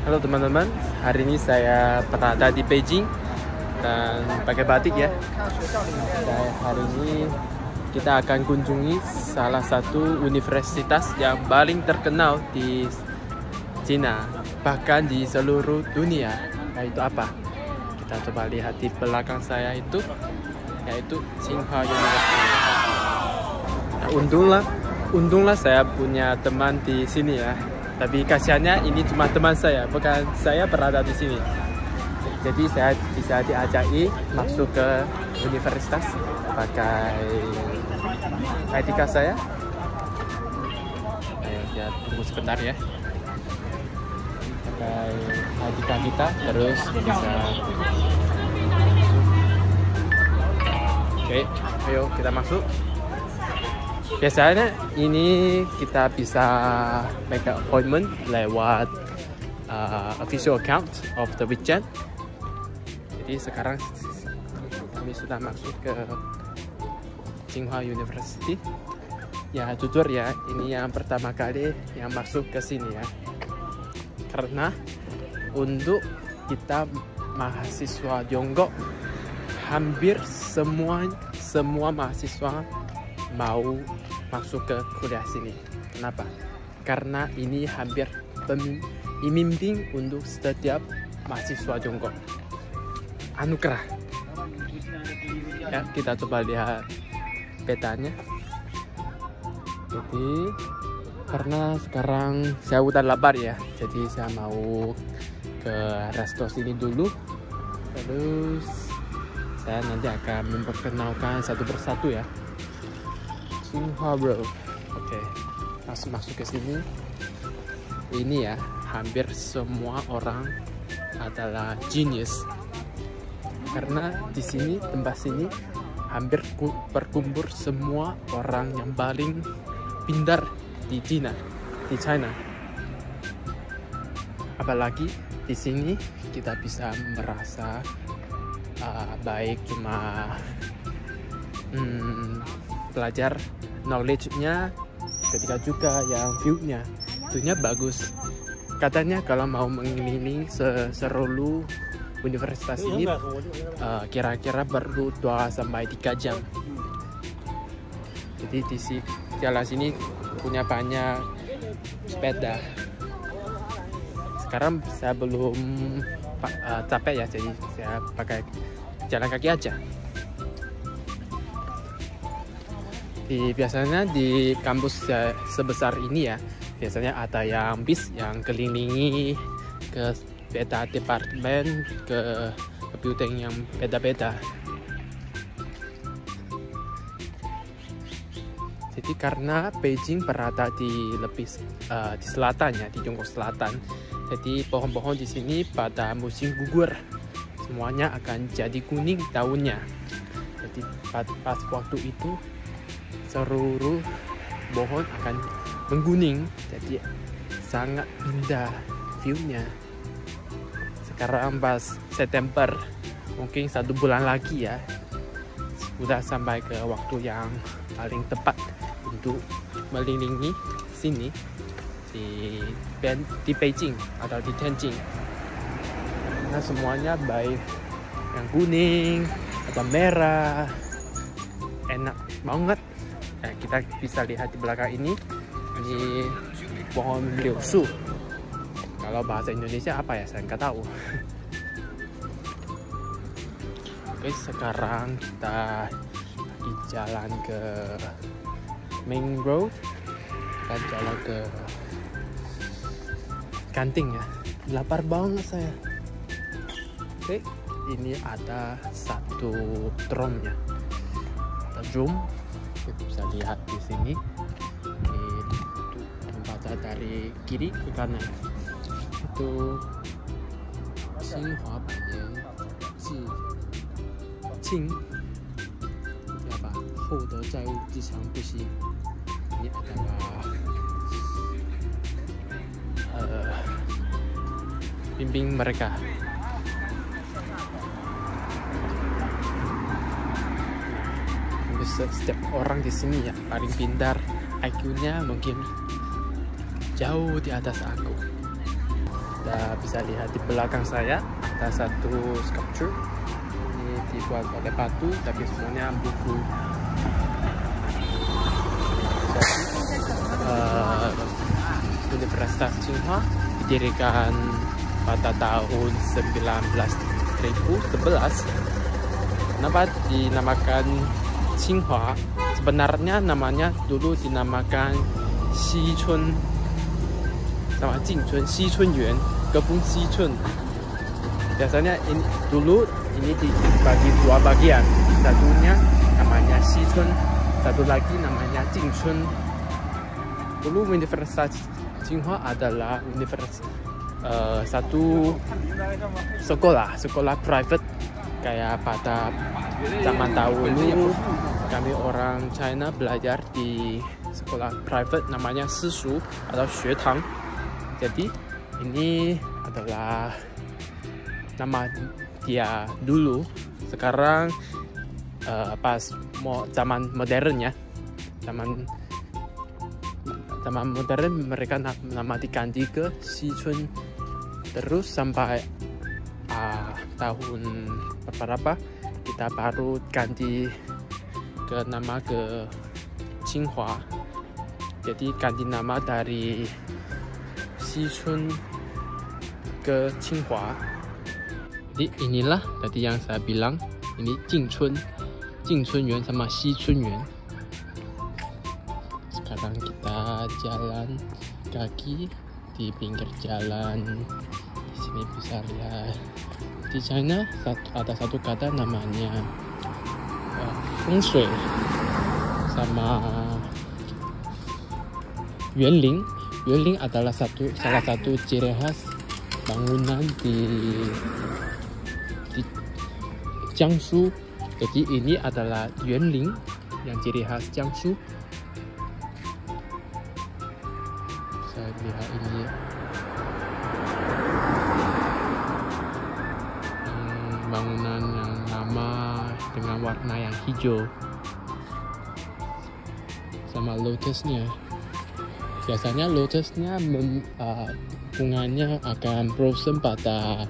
Halo teman-teman, hari ini saya berada di Beijing dan pakai batik ya. Dan hari ini kita akan kunjungi salah satu universitas yang paling terkenal di Cina, bahkan di seluruh dunia. Yaitu apa? Kita coba lihat di belakang saya itu, yaitu Tsinghua University. Nah, untunglah saya punya teman di sini ya. Tapi kasihannya ini cuma teman saya, bukan saya berada di sini. Jadi saya bisa diajaki masuk ke universitas pakai ID card saya. Ayo kita tunggu sebentar ya. Pakai ID card kita terus bisa. Oke, ayo kita masuk. Biasanya ini kita bisa make an appointment lewat official account of the WeChat. Jadi sekarang kami sudah masuk ke Tsinghua University. Ya jujur ya, ini yang pertama kali yang masuk ke sini ya. Karena untuk kita mahasiswa Tiongkok, hampir semua mahasiswa mau masuk ke kuliah sini. Kenapa? Karena ini hampir pembimbing untuk setiap mahasiswa Tiongkok. Anugerah. Ya, kita coba lihat petanya. Jadi karena sekarang saya udah lapar ya, jadi saya mau ke resto sini dulu. Terus saya nanti akan memperkenalkan satu persatu ya. Tsinghua bro. Oke, masuk ke sini. Ini ya, hampir semua orang adalah genius. Karena di sini, tempat sini hampir berkumpul semua orang yang paling pintar di China. Apalagi di sini kita bisa merasa baik cuma belajar knowledge-nya, ketika juga yang view-nya bagus. Katanya kalau mau mengelilingi seluruh universitas ini kira-kira perlu 2-3 jam. Jadi di jalan sini punya banyak sepeda. Sekarang saya belum capek ya, jadi saya pakai jalan kaki aja. Biasanya di kampus sebesar ini ya, biasanya ada yang bis yang kelilingi ke beda departemen, ke building yang beda-beda. Jadi karena Beijing berada di selatan ya, di Tiongkok Selatan, jadi pohon-pohon di sini pada musim gugur semuanya akan jadi kuning daunnya. Jadi pas waktu itu seluruh pohon akan mengguning, jadi sangat indah view-nya. Sekarang pas September, mungkin 1 bulan lagi ya, sudah sampai ke waktu yang paling tepat untuk mengelilingi sini di Beijing atau di Tianjin. Karena semuanya baik yang kuning atau merah, enak banget. Nah, kita bisa lihat di belakang ini pohon liusu. Kalau bahasa Indonesia apa ya, saya nggak tahu. Oke, sekarang kita lagi jalan ke main road, kita jalan ke kantin ya. Lapar banget saya. Oke, ini ada satu drumnya, ada drum. Kita bisa lihat di sini, membaca dari kiri ke kanan. Itu Tsinghua Banyan Ji Qing apa? Houde Zaiwu Jichang Buxi. Ini adalah bimbing mereka. Setiap orang di sini ya paling pintar, IQ-nya mungkin jauh di atas aku. Kita bisa lihat di belakang saya ada satu sculpture. Ini dibuat oleh batu, tapi semuanya buku. Universitas Tsinghua didirikan pada tahun 1911. Kenapa dinamakan Tsinghua? Sebenarnya namanya dulu dinamakan Xichun sama Jingchun, Xichun Yuan, Kebun Xichun. Biasanya dulu ini dibagi dua bagian. Satunya namanya Xichun, satu lagi namanya Jingchun. Dulu Universitas Tsinghua adalah satu sekolah private, kayak pada zaman dahulu kami orang China belajar di sekolah private namanya Sishu atau Xuetang. Jadi ini adalah nama dia dulu. Sekarang pas zaman modern ya, zaman modern mereka nama diganti ke Xichun. Terus sampai tahun berapa kita baru ganti ke nama ke Tsinghua. Jadi ganti nama dari Xichun ke Tsinghua. Jadi inilah tadi yang saya bilang, ini Jingchun Yuan sama Xichun Yuan. Sekarang kita jalan kaki di pinggir jalan. Di sini bisa lihat di China ada satu kata namanya feng shui sama yuanling. Yuanling adalah salah satu ciri khas bangunan di Jiangsu. Jadi ini adalah yuanling yang ciri khas Jiangsu. Saya lihat ini bangunan yang lama dengan warna yang hijau sama lotusnya. Biasanya lotusnya bunganya akan blossom pada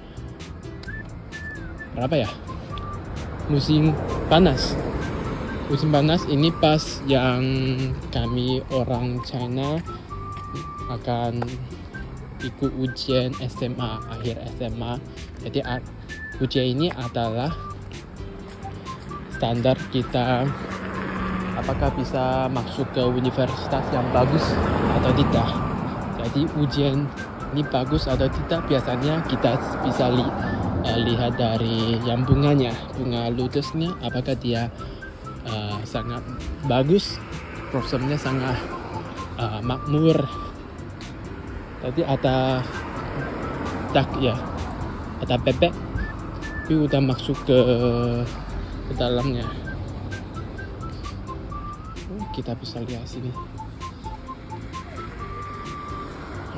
musim panas. Musim panas ini pas yang kami orang China akan ikut ujian SMA, akhir SMA. Jadi ujian ini adalah standar kita apakah bisa masuk ke universitas yang bagus atau tidak. Jadi ujian ini bagus atau tidak biasanya kita bisa lihat dari yang bunganya, bunga lotusnya, apakah dia sangat bagus, blossomnya sangat makmur. Tadi ada ada bebek, tapi udah masuk ke dalamnya. Kita bisa lihat sini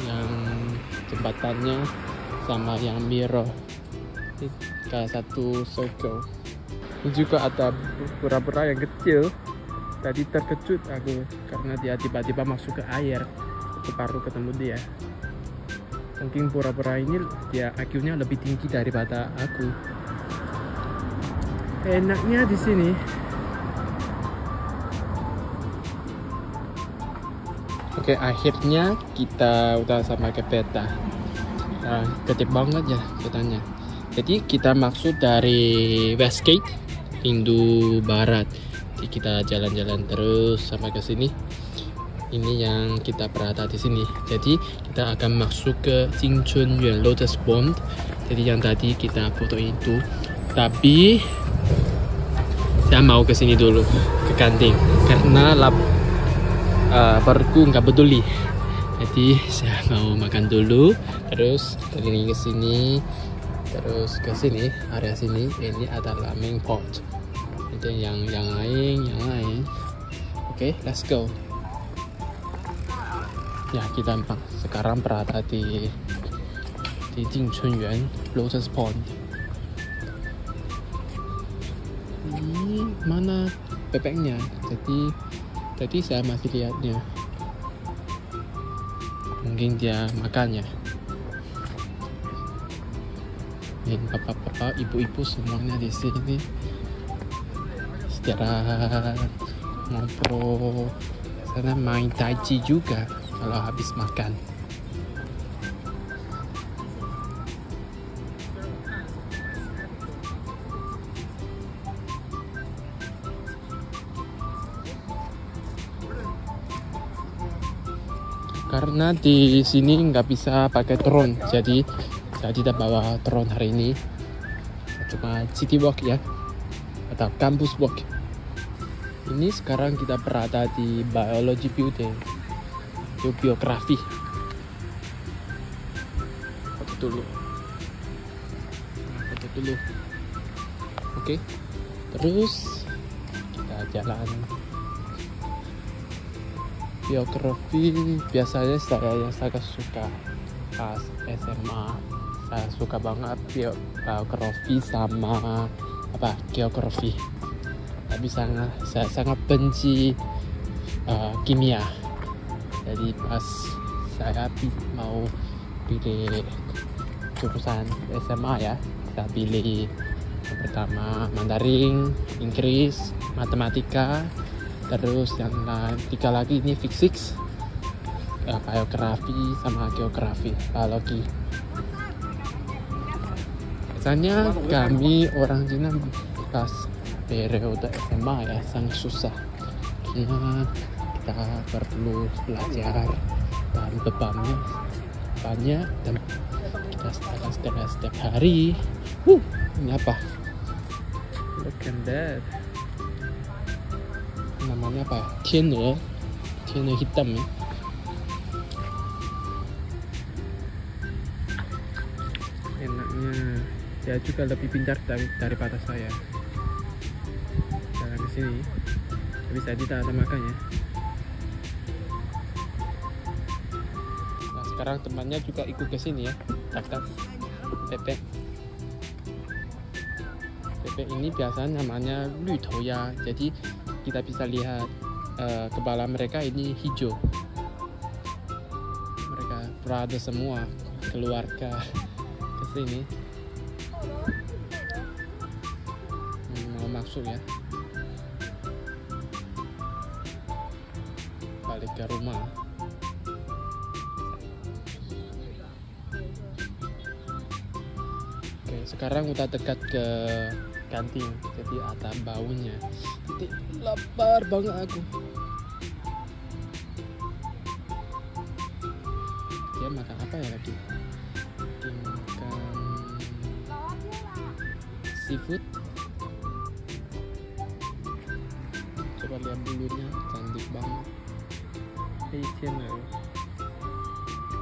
yang jembatannya sama yang mirror, ini kayak satu circle. Ini juga ada pura-pura yang kecil. Tadi terkejut aku karena dia tiba-tiba masuk ke air. Aku baru ketemu dia. Mungkin pura-pura ini dia IQ-nya lebih tinggi daripada aku. Enaknya di sini oke, akhirnya kita udah sama ke peta. Gede banget ya petanya. Jadi kita maksud dari Westgate, Pintu Barat. Jadi kita jalan-jalan terus sampai ke sini. Ini yang kita berada di sini. Jadi kita akan masuk ke Jingchun Yuan Lotus Pond. Jadi yang tadi kita foto itu. Tapi saya mau ke sini dulu, ke kantin, karena perutku nggak peduli. Jadi saya mau makan dulu, terus keliling ke sini, terus ke sini, area sini. Ini adalah main port. Itu yang lain. Oke, let's go. Ya, kita sekarang berada di Jingchun Yuan Lotus Pond. Ini mana bebeknya? Jadi saya masih lihatnya. Mungkin dia makannya. Ini bapak-bapak, ibu-ibu semuanya di sini secara ngobrol. Sana main tai chi juga kalau habis makan. Karena di sini nggak bisa pakai drone, jadi saya tidak bawa drone hari ini. Cuma city walk ya, atau campus walk. Ini sekarang kita berada di biology building, itu biografi. Foto dulu. Oke. Terus kita jalan. Biografi biasanya saya yang sangat suka pas SMA. Saya suka banget biografi sama geografi. Tapi saya sangat benci kimia. Jadi pas saya mau pilih jurusan SMA ya, saya pilih yang pertama Mandarin, Inggris, Matematika. Terus yang tiga lagi ini fisik, biografi sama geografi, biologi. Biasanya kami orang Cina pas periode SMA ya sangat susah, karena kita perlu belajar dan bebannya banyak dan kita setiap hari. Ini apa? Look at that. Namanya apa? Tian'e hitam ya. Enaknya dia juga lebih pintar daripada saya. Jalan ke sini, tapi saya tidak ada makannya. Nah sekarang temannya juga ikut ke sini ya, Kakak Pepe. Pepe ini biasanya namanya Lütou ya, jadi kita bisa lihat kepala mereka ini hijau. Mereka berada semua keluarga ke sini. Mau masuk ya, balik ke rumah. Oke, sekarang udah dekat ke kantin, jadi ada baunya. Jadi lapar banget aku. Dia makan apa ya lagi? Dia makan seafood. Coba lihat bulunya, cantik banget.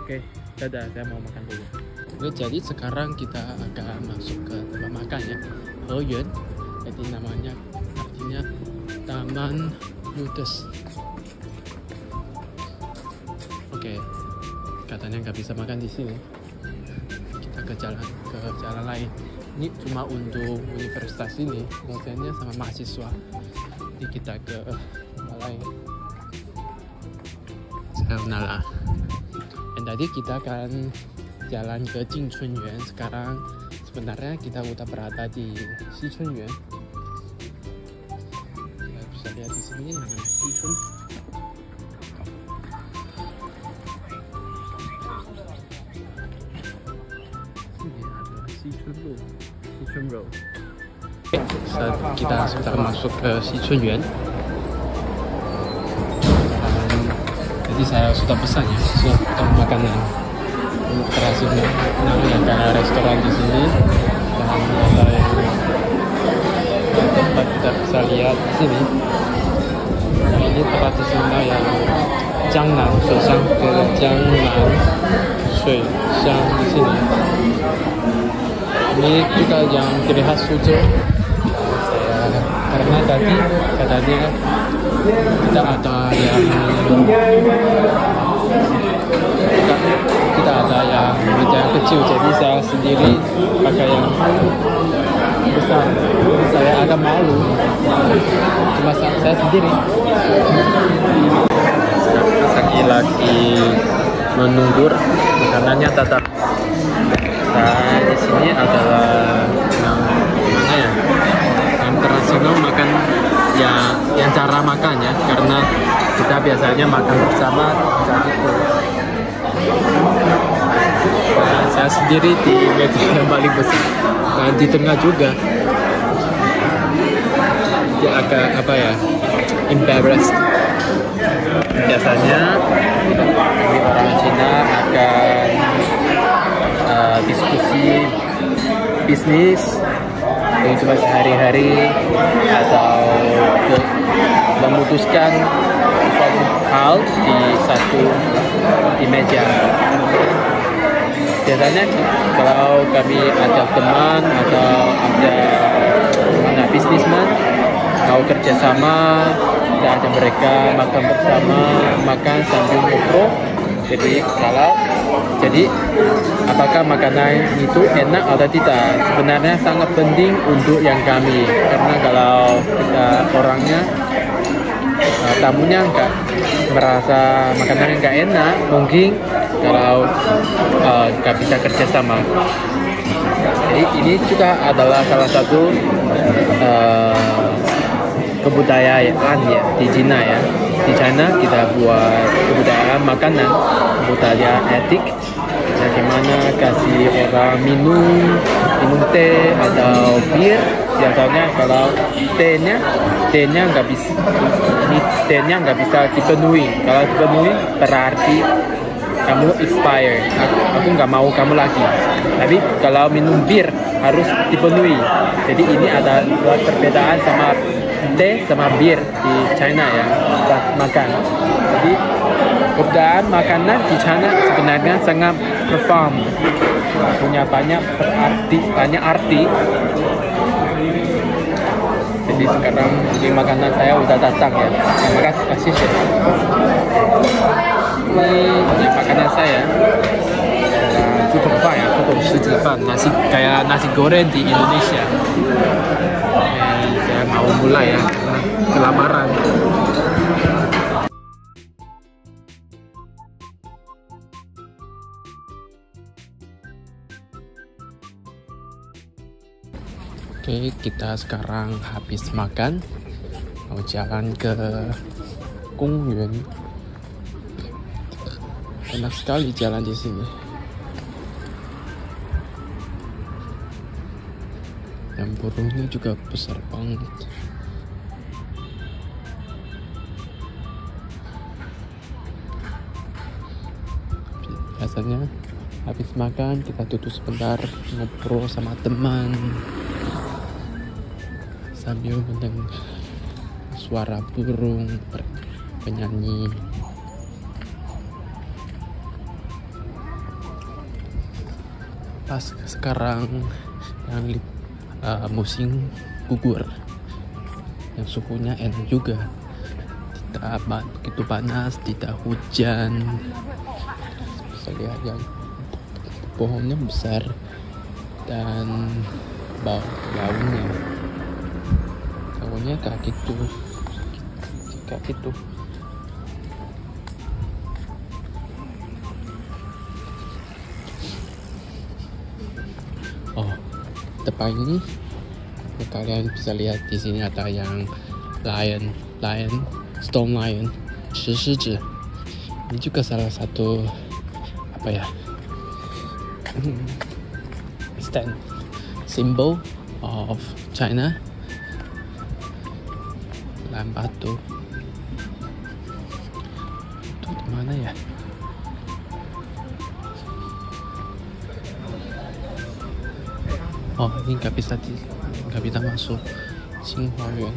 Oke, dadah, saya mau makan dulu. Oke, jadi sekarang kita akan masuk ke tempat makan ya, Heyuan. Jadi namanya artinya Taman Lotus. Oke, katanya nggak bisa makan di sini. Kita ke jalan lain. Ini cuma untuk universitas ini, dosennya sama mahasiswa. Jadi kita ke tempat lain. Sayonara. Dan tadi kita akan jalan ke Jingchunyuan. Sekarang sebenarnya kita udah berada di Xichunyuan. Kita bisa lihat di sini namanya Xichun. Ini adalah Xichun Road. Kita sudah masuk ke Xichunyuan. Jadi saya sudah pesan ya, sudah makanan. Terhasilnya namanya restoran di sini, dan ada yang tempat kita bisa lihat di sini. Nah, ini tradisional yang Jiangnan Shuixiang ke Jiangnan Shuixiang di sini. Ini juga yang ciri khas Suzhou. Karena tadi katanya tidak ada yang kecil, jadi saya sendiri pakai yang besar. Saya agak malu, cuma saya sendiri. Lagi menunggu makanannya datang. Nah, di sini adalah mana ya? Yang tradisional makan ya, yang cara makan ya, karena kita biasanya makan bersama saat itu. Nah, saya sendiri di meja yang paling besar dan di tengah juga. Dia agak apa ya, embarrassed. Biasanya kami orang Cina akan diskusi bisnis, cuma sehari-hari, atau memutuskan suatu hal di meja. Biasanya kalau kami ada teman atau ada bisnismen mau kerjasama, dan ada mereka makan bersama, makan sambil ngobrol. Jadi apakah makanan itu enak atau tidak sebenarnya sangat penting untuk yang kami, karena kalau kita orangnya tamunya merasa makanan nggak enak, mungkin kalau nggak bisa kerjasama. Jadi ini juga adalah salah satu kebudayaan ya di Cina ya. Di China kita buat kebudayaan makanan, budaya etik, bagaimana kasih orang minum teh atau bir. Biasanya kalau tehnya nggak bisa dipenuhi. Kalau dipenuhi berarti kamu expired, aku nggak mau kamu lagi. Tapi kalau minum bir harus dipenuhi. Jadi ini ada perbedaan sama teh sama bir di China ya, makan. Jadi kebudayaan makanan di China sebenarnya sangat profound, punya banyak arti. Jadi sekarang ini makanan saya udah datang ya. Terima kasih. Ini makanan saya. Cukupfan ya, nasi kayak nasi goreng di Indonesia. Saya mau mulai ya, kelaparan. Oke, kita sekarang habis makan, mau jalan ke Gongyuan. Enak sekali jalan di sini. Yang burungnya juga besar banget. Biasanya habis makan kita duduk sebentar ngobrol sama teman sambil mendengar suara burung penyanyi. Pas sekarang yang musim gugur, yang suhunya enak juga, tidak begitu panas, tidak hujan. Bisa lihat yang pohonnya besar dan daunnya kayak gitu. Oh, depan ini kalian bisa lihat di sini ada yang lion, stone lion, 石狮子. Ini juga salah satu stand symbol of China. Lam batu. Itu di mana ya? Oh, ini nggak bisa masuk Qinghua Yuan.